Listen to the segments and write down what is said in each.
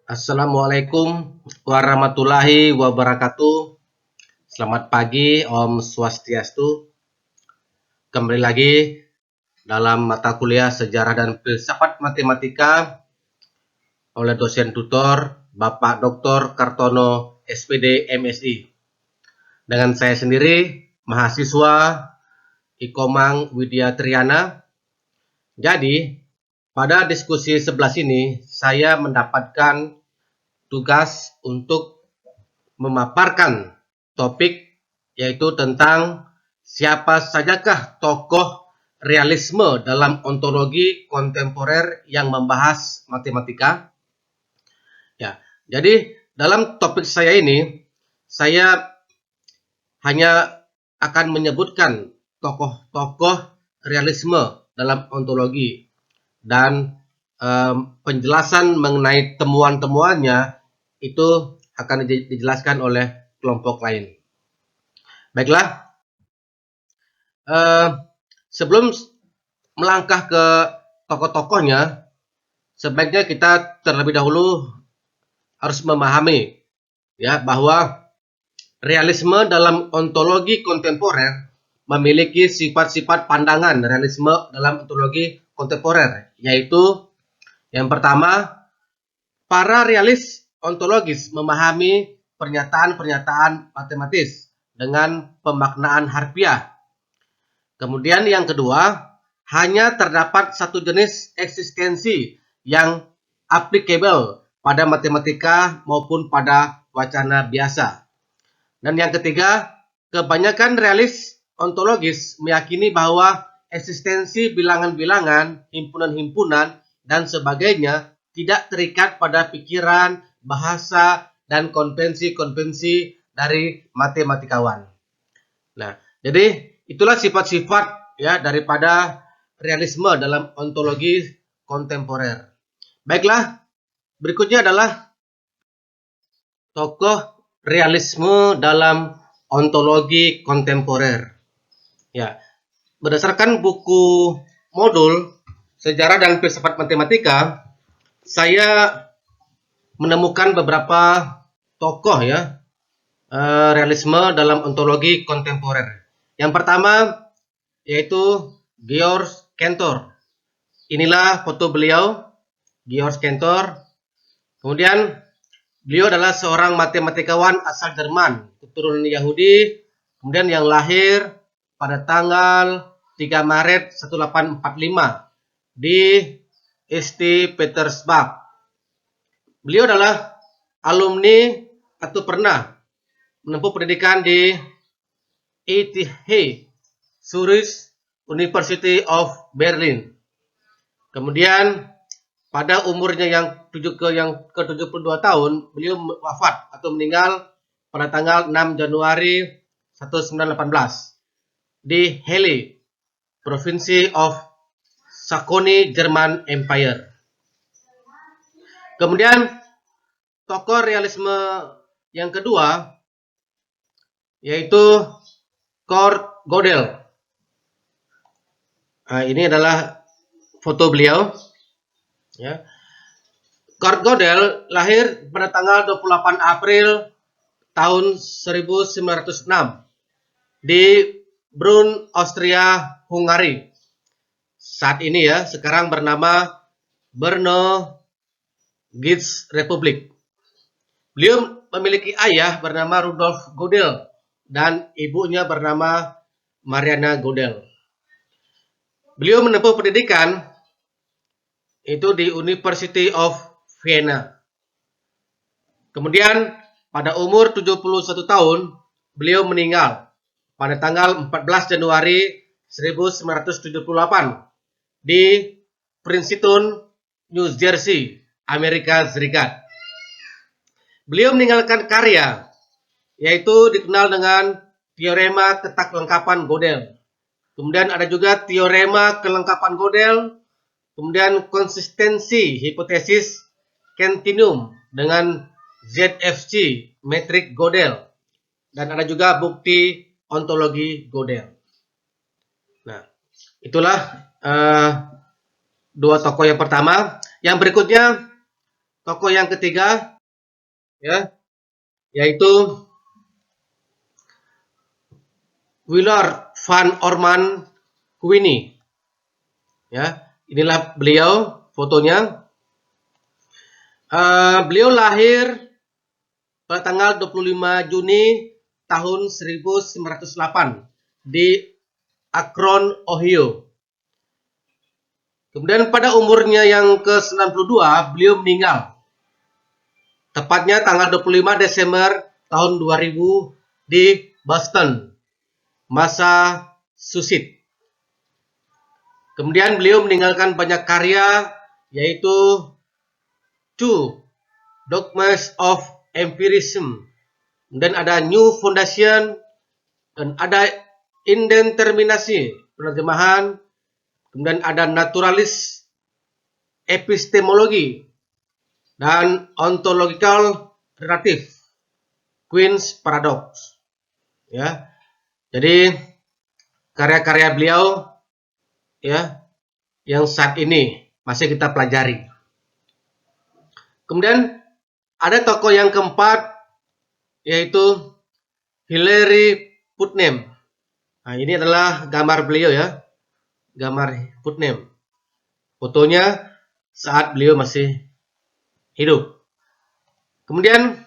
Assalamualaikum warahmatullahi wabarakatuh. Selamat pagi, Om Swastiastu. Kembali lagi dalam mata kuliah Sejarah dan Filsafat Matematika oleh dosen tutor Bapak Dr. Kartono SPD MSI. Dengan saya sendiri, mahasiswa Ikomang Widya Triana. Jadi, pada diskusi 11 ini, saya mendapatkan tugas untuk memaparkan topik yaitu tentang siapa sajakah tokoh realisme dalam ontologi kontemporer yang membahas matematika. Ya, jadi dalam topik saya ini saya hanya akan menyebutkan tokoh-tokoh realisme dalam ontologi dan penjelasan mengenai temuan-temuannya itu akan dijelaskan oleh kelompok lain. Baiklah, sebelum melangkah ke tokoh-tokohnya, sebaiknya kita terlebih dahulu harus memahami ya bahwa realisme dalam ontologi kontemporer memiliki sifat-sifat pandangan realisme dalam ontologi kontemporer, yaitu yang pertama, para realis ontologis memahami pernyataan-pernyataan matematis dengan pemaknaan harfiah. Kemudian yang kedua, hanya terdapat satu jenis eksistensi yang applicable pada matematika maupun pada wacana biasa. Dan yang ketiga, kebanyakan realis ontologis meyakini bahwa eksistensi bilangan-bilangan, himpunan-himpunan, dan sebagainya tidak terikat pada pikiran, bahasa, dan konvensi-konvensi dari matematikawan. Nah, jadi itulah sifat-sifat ya daripada realisme dalam ontologi kontemporer. Baiklah, berikutnya adalah tokoh realisme dalam ontologi kontemporer. Ya, berdasarkan buku modul Sejarah dan Filsafat Matematika, saya menemukan beberapa tokoh ya realisme dalam ontologi kontemporer. Yang pertama yaitu Georg Cantor. Inilah foto beliau, Georg Cantor. Kemudian beliau adalah seorang matematikawan asal Jerman, keturunan Yahudi, kemudian yang lahir pada tanggal 3 Maret 1845 di St. Petersburg. Beliau adalah alumni atau pernah menempuh pendidikan di ETH Zurich University of Berlin. Kemudian pada umurnya yang ke-72 tahun, beliau wafat atau meninggal pada tanggal 6 Januari 1918 di Halle, provinsi of Saxony, German Empire. Kemudian tokoh realisme yang kedua yaitu Kurt Gödel. Nah, ini adalah foto beliau. Ya. Kurt Gödel lahir pada tanggal 28 April tahun 1906 di Brunn, Austria, Hungari. Saat ini ya, sekarang bernama Brno Giz Republik. Beliau memiliki ayah bernama Rudolf Gödel dan ibunya bernama Mariana Gödel. Beliau menempuh pendidikan itu di University of Vienna. Kemudian pada umur 71 tahun, beliau meninggal pada tanggal 14 Januari 1978 di Princeton, New Jersey, Amerika Serikat. Beliau meninggalkan karya, yaitu dikenal dengan teorema ketaklengkapan Gödel. Kemudian ada juga teorema kelengkapan Gödel, kemudian konsistensi hipotesis continuum dengan ZFC metrik Gödel, dan ada juga bukti ontologi Gödel. Nah, itulah dua tokoh yang pertama. Yang berikutnya tokoh yang ketiga, ya, yaitu Willard van Orman Queenie. Ya, inilah beliau fotonya. Beliau lahir pada tanggal 25 Juni tahun 1908 di Akron, Ohio. Kemudian pada umurnya yang ke-92 beliau meninggal. Tepatnya tanggal 25 Desember tahun 2000 di Boston, Massachusetts. Kemudian beliau meninggalkan banyak karya, yaitu Two Dogmas of Empirism. Kemudian ada New Foundation, dan ada Indeterminasi, penerjemahan. Kemudian ada Naturalis Epistemologi dan Ontological Relative, Queen's Paradox. Ya, jadi karya-karya beliau, ya, yang saat ini masih kita pelajari. Kemudian ada tokoh yang keempat, yaitu Hilary Putnam. Nah, ini adalah gambar beliau, ya, gambar Putnam. Fotonya saat beliau masih hidup. Kemudian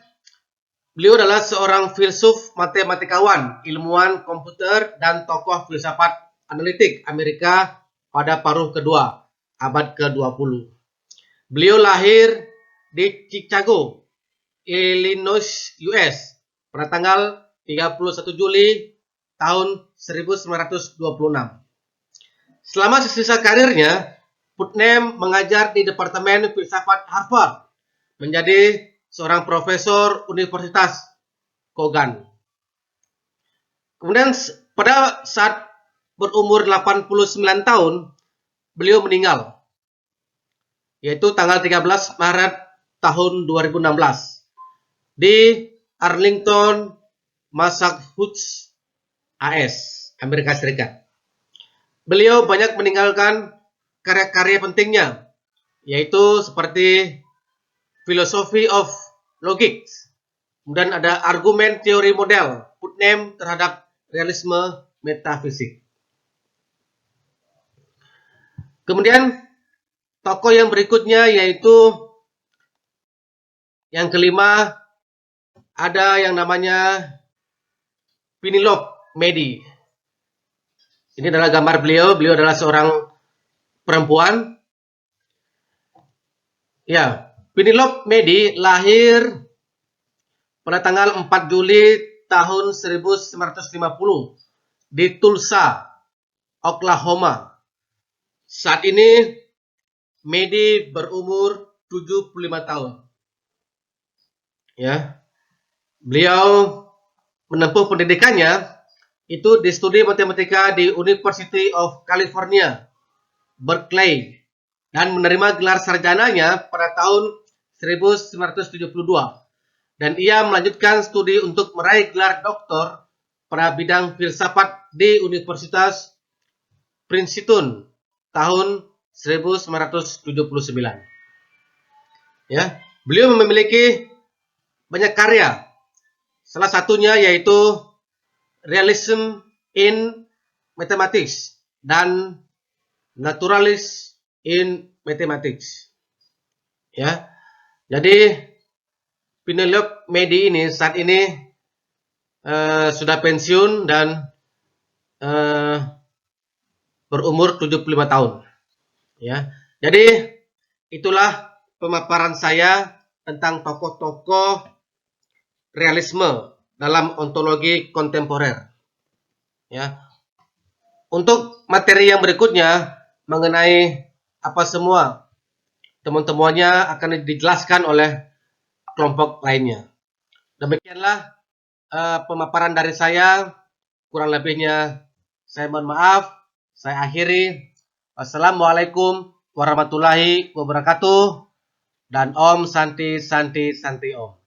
beliau adalah seorang filsuf, matematikawan, ilmuwan komputer, dan tokoh filsafat analitik Amerika pada paruh kedua abad ke-20. Beliau lahir di Chicago, Illinois, US pada tanggal 31 Juli tahun 1926. Selama sisa karirnya, Putnam mengajar di Departemen Filsafat Harvard, menjadi seorang profesor Universitas Kogan. Kemudian pada saat berumur 89 tahun, beliau meninggal, yaitu tanggal 13 Maret tahun 2016 di Arlington, Massachusetts, AS, Amerika Serikat. Beliau banyak meninggalkan karya-karya pentingnya, yaitu seperti Philosophy of Logic. Kemudian ada argumen teori model Putnam terhadap realisme metafisik. Kemudian tokoh yang berikutnya, yaitu yang kelima, ada yang namanya Penelope Medi. Ini adalah gambar beliau. Beliau adalah seorang perempuan. Ya, Penelope Medi lahir pada tanggal 4 Juli tahun 1950 di Tulsa, Oklahoma. Saat ini Medi berumur 75 tahun. Ya. Beliau menempuh pendidikannya itu di studi matematika di University of California, Berkeley, dan menerima gelar sarjananya pada tahun 1972. Dan ia melanjutkan studi untuk meraih gelar doktor pada bidang filsafat di Universitas Princeton tahun 1979. Ya, beliau memiliki banyak karya. Salah satunya yaitu Realism in Mathematics dan Naturalis in Mathematics. Ya, jadi Penelope Medi ini saat ini sudah pensiun dan berumur 75 tahun. Ya, jadi itulah pemaparan saya tentang tokoh-tokoh realisme dalam ontologi kontemporer. Ya. Untuk materi yang berikutnya mengenai apa semua teman-temannya akan dijelaskan oleh kelompok lainnya. Demikianlah pemaparan dari saya. Kurang lebihnya saya mohon maaf. Saya akhiri. Wassalamualaikum warahmatullahi wabarakatuh. Dan Om Santi Santi Santi Om.